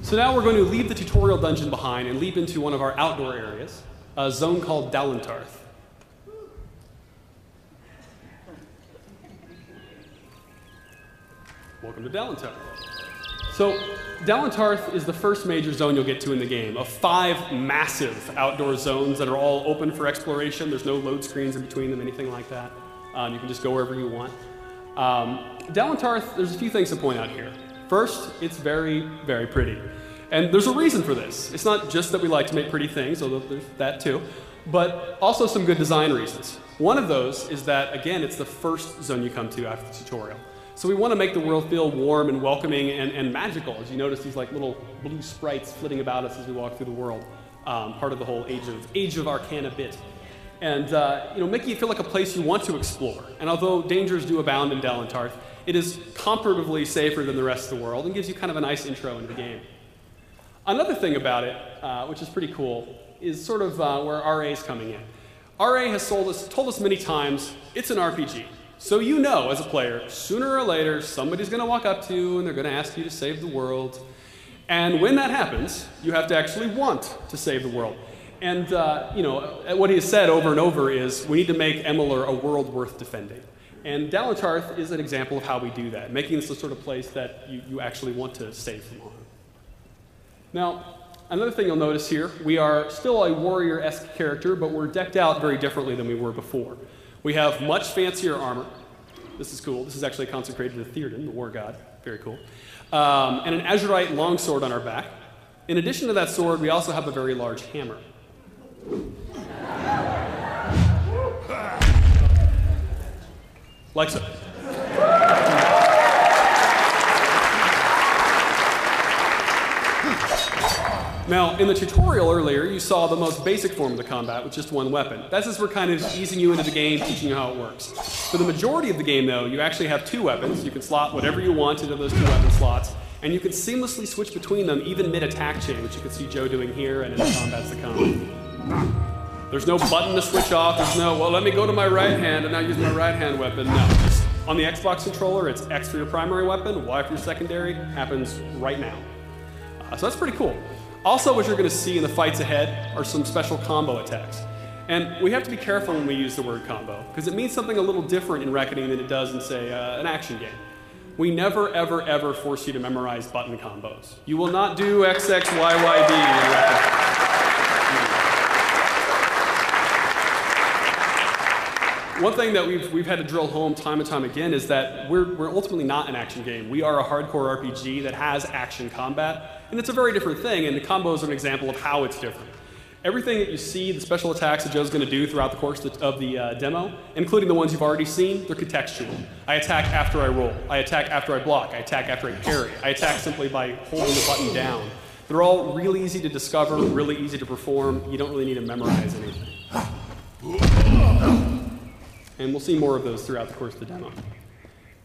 So now we're going to leave the tutorial dungeon behind and leap into one of our outdoor areas, a zone called Dalentarth. Welcome to Dalentarth. So Dalentarth is the first major zone you'll get to in the game, of 5 massive outdoor zones that are all open for exploration. There's no load screens in between them, anything like that. You can just go wherever you want. Dalentarth, there's a few things to point out here. First, it's very, very pretty. And there's a reason for this. It's not just that we like to make pretty things, although there's that too, but also some good design reasons. One of those is that, again, it's the first zone you come to after the tutorial. So we want to make the world feel warm and welcoming and magical. As you notice these like little blue sprites flitting about us as we walk through the world. Part of the whole Age of Arcana bit. And making it feel like a place you want to explore. And although dangers do abound in Dalentarth, it is comparatively safer than the rest of the world and gives you kind of a nice intro into the game. Another thing about it, which is pretty cool, is sort of where RA is coming in. RA has told us many times, it's an RPG. So you know, as a player, sooner or later, somebody's going to walk up to you and they're going to ask you to save the world. And when that happens, you have to actually want to save the world. And what he has said over and over is, we need to make Amalur a world worth defending. And Dalentarth is an example of how we do that, making this the sort of place that you actually want to save from harm. Now, another thing you'll notice here, we are still a warrior-esque character, but we're decked out very differently than we were before. We have much fancier armor. This is cool. This is actually consecrated to Theoden, the war god. Very cool. And an azurite longsword on our back. In addition to that sword, we also have a very large hammer. Like so. Now, in the tutorial earlier, you saw the most basic form of the combat with just one weapon. That's as we're kind of easing you into the game, teaching you how it works. For the majority of the game, though, you actually have 2 weapons. You can slot whatever you want into those 2 weapon slots, and you can seamlessly switch between them, even mid-attack chain, which you can see Joe doing here and in the combats to come. There's no button to switch off. There's no, well, let me go to my right hand and now use my right hand weapon. No. Just on the Xbox controller, it's X for your primary weapon, Y for your secondary. Happens right now. So that's pretty cool. Also, what you're going to see in the fights ahead are some special combo attacks. And we have to be careful when we use the word combo, because it means something a little different in Reckoning than it does in, say, an action game. We never, ever, ever force you to memorize button combos. You will not do XXYYD in Reckoning. One thing that we've had to drill home time and time again is that we're ultimately not an action game. We are a hardcore RPG that has action combat, and it's a very different thing, and the combos are an example of how it's different. Everything that you see, the special attacks that Joe's going to do throughout the course of the demo, including the ones you've already seen, they're contextual. I attack after I roll. I attack after I block. I attack after I parry. I attack simply by holding the button down. They're all really easy to discover, really easy to perform. You don't really need to memorize anything. And we'll see more of those throughout the course of the demo.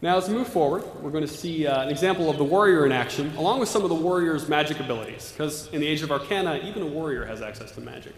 Now, as we move forward, we're going to see an example of the warrior in action, along with some of the warrior's magic abilities, because in the Age of Arcana, even a warrior has access to magic.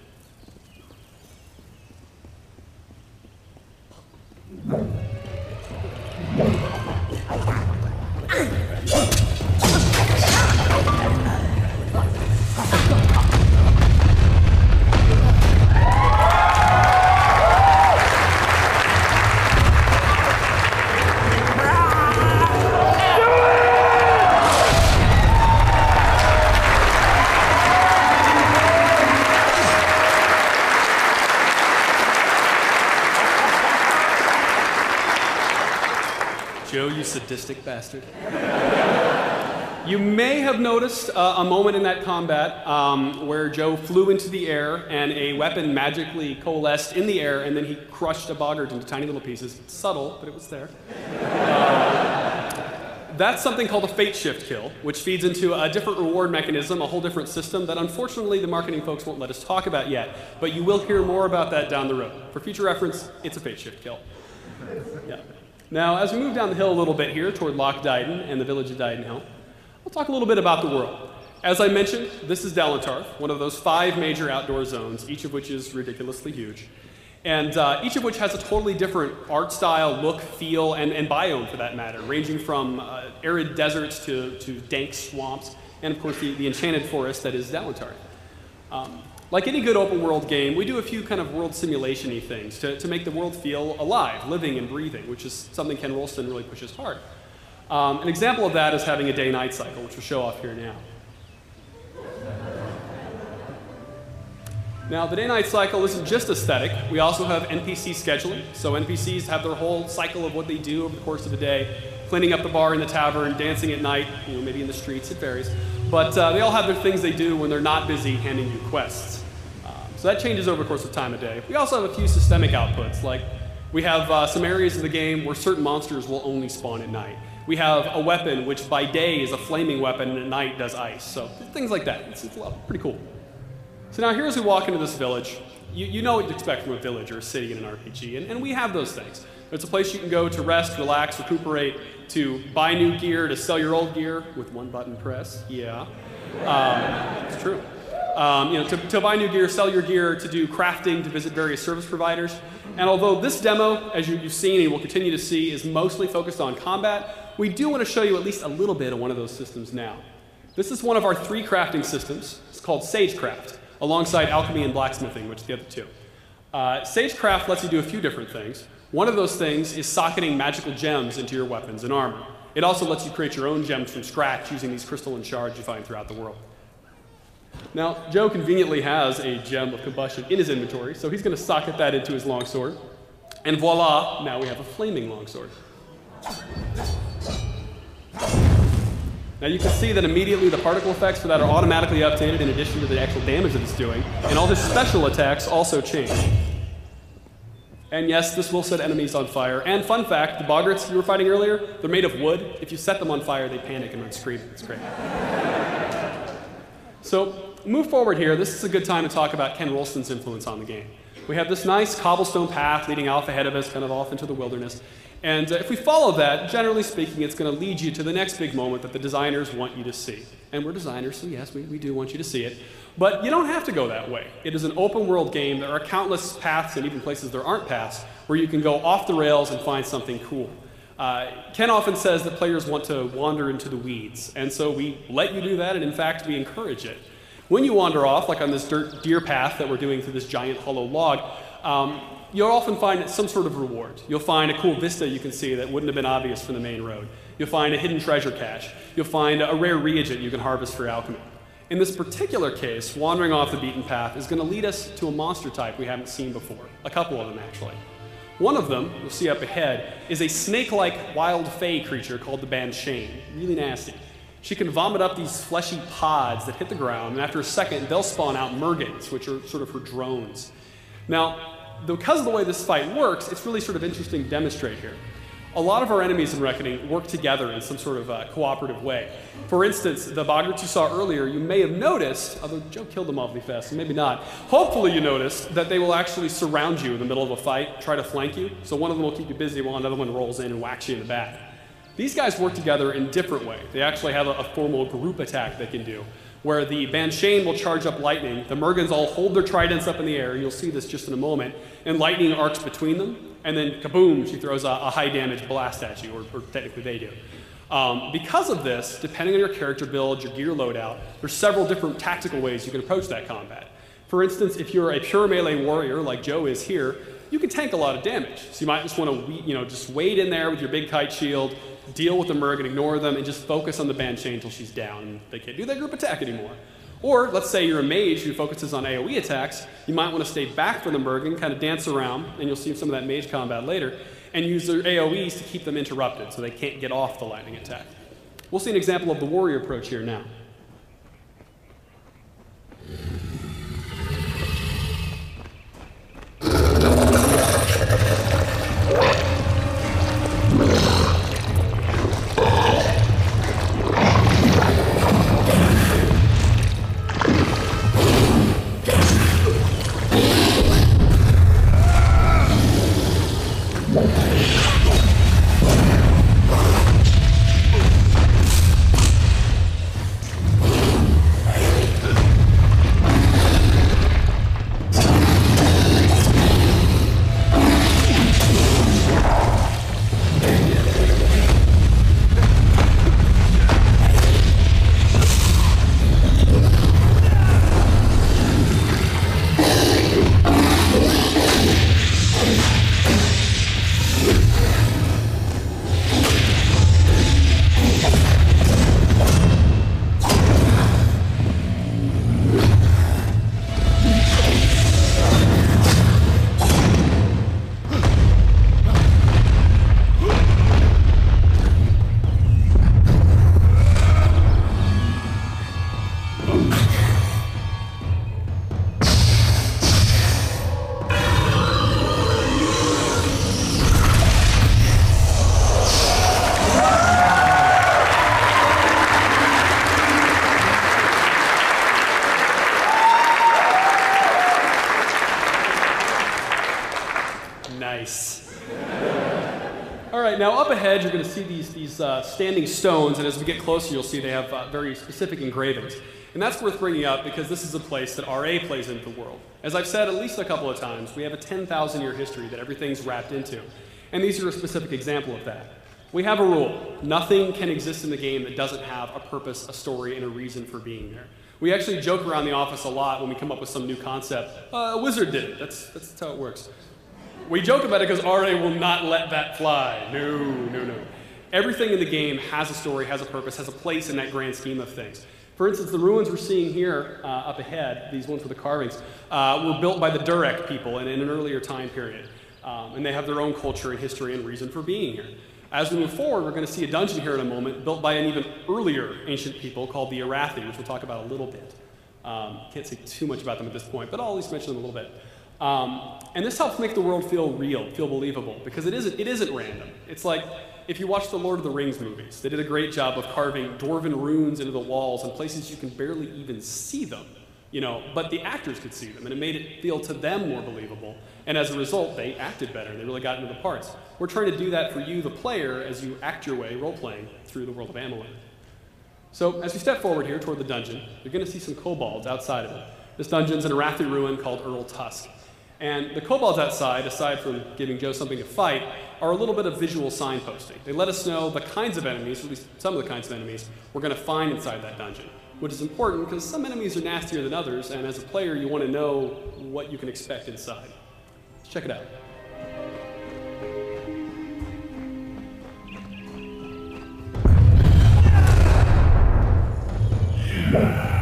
Joe, you sadistic bastard. You may have noticed a moment in that combat where Joe flew into the air and a weapon magically coalesced in the air, and then he crushed a boggart into tiny little pieces. It's subtle, but it was there. That's something called a fate shift kill, which feeds into a different reward mechanism, a whole different system that unfortunately the marketing folks won't let us talk about yet, but you will hear more about that down the road. For future reference, it's a fate shift kill. Yeah. Now, as we move down the hill a little bit here toward Loch Dyden and the village of Dydenhill, we'll talk a little bit about the world. As I mentioned, this is Dalentarth, one of those 5 major outdoor zones, each of which is ridiculously huge. And each of which has a totally different art style, look, feel, and biome for that matter, ranging from arid deserts to dank swamps, and of course the enchanted forest that is Dalantarth. Like any good open world game, we do a few kind of world simulation-y things to make the world feel alive, living and breathing, which is something Ken Rolston really pushes hard. An example of that is having a day-night cycle, which we'll show off here now. Now, the day-night cycle isn't just aesthetic. We also have NPC scheduling. So NPCs have their whole cycle of what they do over the course of the day, cleaning up the bar in the tavern, dancing at night, maybe in the streets, it varies. But they all have their things they do when they're not busy handing you quests. So that changes over the course of time of day. We also have a few systemic outputs, like we have some areas of the game where certain monsters will only spawn at night. We have a weapon which by day is a flaming weapon and at night does ice. So things like that. It's pretty cool. So now here as we walk into this village, you know what to expect from a village or a city in an RPG, and we have those things. It's a place you can go to rest, relax, recuperate, to buy new gear, to sell your old gear with one button press. Yeah, it's true. To buy new gear, sell your gear, to do crafting, to visit various service providers. And although this demo, as you've seen and will continue to see, is mostly focused on combat, we do want to show you at least a little bit of one of those systems now. This is one of our 3 crafting systems. It's called Sagecraft, alongside alchemy and blacksmithing, which are the other 2. Sagecraft lets you do a few different things. One of those things is socketing magical gems into your weapons and armor. It also lets you create your own gems from scratch using these crystalline shards you find throughout the world. Now, Joe conveniently has a gem of combustion in his inventory, so he's going to socket that into his longsword. And voila, now we have a flaming longsword. Now you can see that immediately the particle effects for that are automatically updated in addition to the actual damage that it's doing, and all his special attacks also change. And yes, this will set enemies on fire. And fun fact, the boggarts you were fighting earlier, they're made of wood. If you set them on fire, they panic and run screaming. It's great. So, move forward here. This is a good time to talk about Ken Rolston's influence on the game. We have this nice cobblestone path leading off ahead of us, kind of off into the wilderness. And if we follow that, generally speaking, it's going to lead you to the next big moment that the designers want you to see. And we're designers, so yes, we do want you to see it. But you don't have to go that way. It is an open world game. There are countless paths and even places there aren't paths where you can go off the rails and find something cool. Ken often says that players want to wander into the weeds. And so we let you do that, and in fact, we encourage it. When you wander off, like on this deer path that we're doing through this giant hollow log, you'll often find some sort of reward. You'll find a cool vista you can see that wouldn't have been obvious from the main road. You'll find a hidden treasure cache. You'll find a rare reagent you can harvest for alchemy. In this particular case, wandering off the beaten path is going to lead us to a monster type we haven't seen before. A couple of them, actually. One of them, you'll see up ahead, is a snake-like wild fey creature called the Banshane. Really nasty. She can vomit up these fleshy pods that hit the ground, and after a second, they'll spawn out mergans, which are sort of her drones. Now, because of the way this fight works, it's really sort of interesting to demonstrate here. A lot of our enemies in Reckoning work together in some sort of cooperative way. For instance, the boggarts you saw earlier, you may have noticed, although Joe killed them awfully fast, so maybe not, hopefully you noticed that they will actually surround you in the middle of a fight, try to flank you. So one of them will keep you busy while another one rolls in and whacks you in the back. These guys work together in a different way. They actually have a formal group attack they can do, where the Banshane will charge up lightning, the Mergans all hold their tridents up in the air, and you'll see this just in a moment, and lightning arcs between them, and then kaboom, she throws a high damage blast at you, or technically they do. Because of this, depending on your character build, your gear loadout, there's several different tactical ways you can approach that combat. For instance, if you're a pure melee warrior like Joe is here, you can tank a lot of damage. So you might just want to just wade in there with your big kite shield, deal with the Merg and ignore them, and just focus on the Banshane until she's down and they can't do that group attack anymore. Or let's say you're a mage who focuses on AoE attacks, you might want to stay back from the Merg and kind of dance around, and you'll see some of that mage combat later, and use their AoEs to keep them interrupted so they can't get off the lightning attack. We'll see an example of the warrior approach here now. right, now up ahead you're going to see these standing stones, and as we get closer you'll see they have very specific engravings. And that's worth bringing up because this is a place that RA plays into the world. As I've said at least a couple of times, we have a 10,000-year history that everything's wrapped into. And these are a specific example of that. We have a rule. Nothing can exist in the game that doesn't have a purpose, a story, and a reason for being there. We actually joke around the office a lot when we come up with some new concept. A wizard did it. That's how it works. We joke about it because RA will not let that fly. No, no, no. Everything in the game has a story, has a purpose, has a place in that grand scheme of things. For instance, the ruins we're seeing here up ahead, these ones with the carvings, were built by the Durek people in an earlier time period. And they have their own culture and history and reason for being here. As we move forward, we're going to see a dungeon here in a moment built by an even earlier ancient people called the Arathi, which we'll talk about a little bit. Can't say too much about them at this point, but I'll at least mention them a little bit. And this helps make the world feel real, feel believable, because it isn't random. It's like if you watch the Lord of the Rings movies, they did a great job of carving dwarven runes into the walls in places you can barely even see them, you know, but the actors could see them, and it made it feel to them more believable. And as a result, they acted better. They really got into the parts. We're trying to do that for you, the player, as you act your way, role-playing, through the world of Amalur. So as we step forward here toward the dungeon, you're going to see some kobolds outside of it. This dungeon's an Arathi ruin called Earl Tusk. And the kobolds outside, aside from giving Joe something to fight, are a little bit of visual signposting. They let us know the kinds of enemies, or at least some of the kinds of enemies, we're going to find inside that dungeon, which is important because some enemies are nastier than others, and as a player, you want to know what you can expect inside. Let's check it out. Yeah.